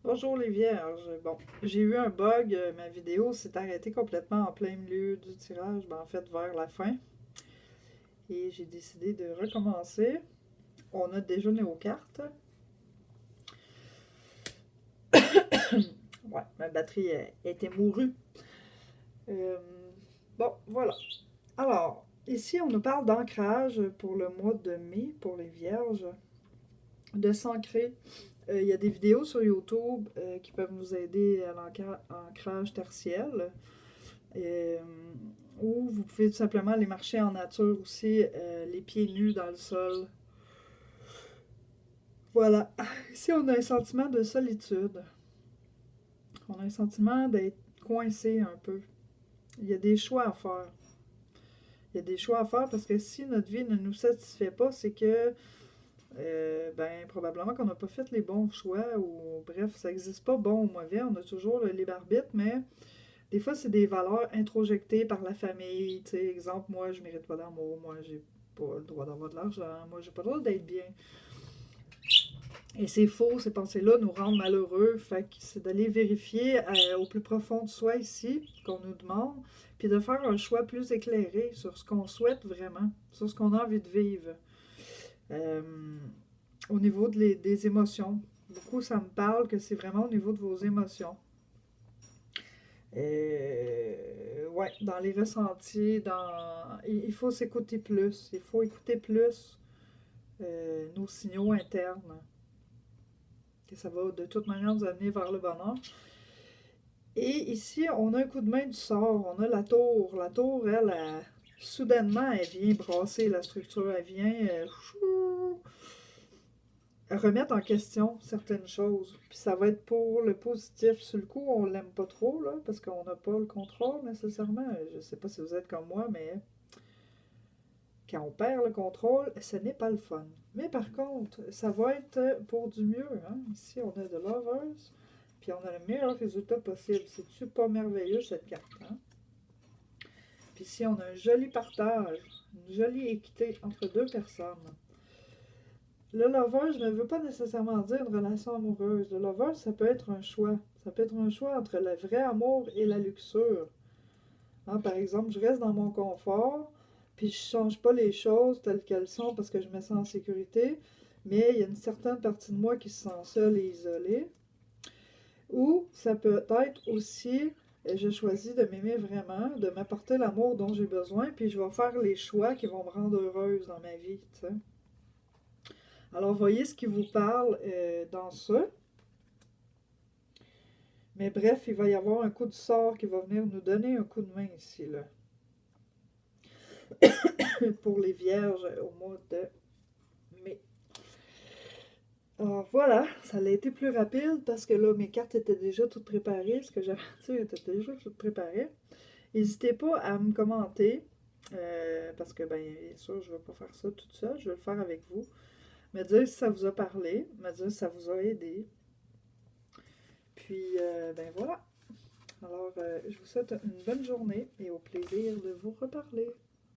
Bonjour les vierges. Bon, j'ai eu un bug, ma vidéo s'est arrêtée complètement en plein milieu du tirage, en fait vers la fin. Et j'ai décidé de recommencer. On a déjeuné aux cartes. Ouais, ma batterie était mourue. Euh, bon, voilà. Alors, ici on nous parle d'ancrage pour le mois de mai pour les vierges, de s'ancrer. Il y a des vidéos sur YouTube qui peuvent nous aider à l'ancrage tertiel. Euh, ou vous pouvez tout simplement aller marcher en nature aussi, les pieds nus dans le sol. Voilà. Ici, on a un sentiment de solitude. On a un sentiment d'être coincé un peu. Il y a des choix à faire. Il y a des choix à faire parce que si notre vie ne nous satisfait pas, c'est que ben probablement qu'on n'a pas fait les bons choix ou bref, ça n'existe pas bon ou mauvais. On a toujours le libre arbitre, mais des fois, c'est des valeurs introjectées par la famille. Tu sais, exemple, moi, je mérite pas d'amour, moi, j'ai pas le droit d'avoir de l'argent, moi, j'ai pas le droit d'être bien. Et c'est faux, ces pensées-là nous rendent malheureux. Fait que c'est d'aller vérifier au plus profond de soi ici, qu'on nous demande, puis de faire un choix plus éclairé sur ce qu'on souhaite vraiment, sur ce qu'on a envie de vivre. Euh, Au niveau des émotions. Beaucoup, ça me parle que c'est vraiment au niveau de vos émotions. Ouais, dans les ressentis, il faut s'écouter plus. Il faut écouter plus nos signaux internes. Que ça va de toute manière nous amener vers le bonheur. Et ici, on a un coup de main du sort. On a la tour. La tour, soudainement, elle vient brasser la structure. Elle vient remettre en question certaines choses. Puis ça va être pour le positif. Sur le coup, on l'aime pas trop, là, parce qu'on n'a pas le contrôle nécessairement. Je sais pas si vous êtes comme moi, mais quand on perd le contrôle, ce n'est pas le fun. Mais par contre, ça va être pour du mieux. Hein? Ici, on a de Lovers, puis on a le meilleur résultat possible. C'est-tu pas merveilleux, cette carte? Hein? Puis ici, on a un joli partage, une jolie équité entre deux personnes. Le lover, ne veut pas nécessairement dire une relation amoureuse. Le lover, ça peut être un choix. Ça peut être un choix entre le vrai amour et la luxure. Hein, par exemple, je reste dans mon confort, puis je change pas les choses telles qu'elles sont parce que je me sens en sécurité, mais il y a une certaine partie de moi qui se sent seule et isolée. Ou ça peut être aussi, je choisis de m'aimer vraiment, de m'apporter l'amour dont j'ai besoin, puis je vais faire les choix qui vont me rendre heureuse dans ma vie. T'sais. Alors, voyez ce qui vous parle dans ça. Mais bref, il va y avoir un coup de sort qui va venir nous donner un coup de main ici, là. Pour les vierges au mois de mai. Alors voilà, ça a été plus rapide parce que là, mes cartes étaient déjà toutes préparées. Ce que j'avais dit était déjà tout préparé. N'hésitez pas à me commenter parce que, bien sûr, je ne vais pas faire ça toute seule. Je vais le faire avec vous. Me dire si ça vous a parlé, me dire si ça vous a aidé. Puis, ben voilà. Alors, je vous souhaite une bonne journée et au plaisir de vous reparler.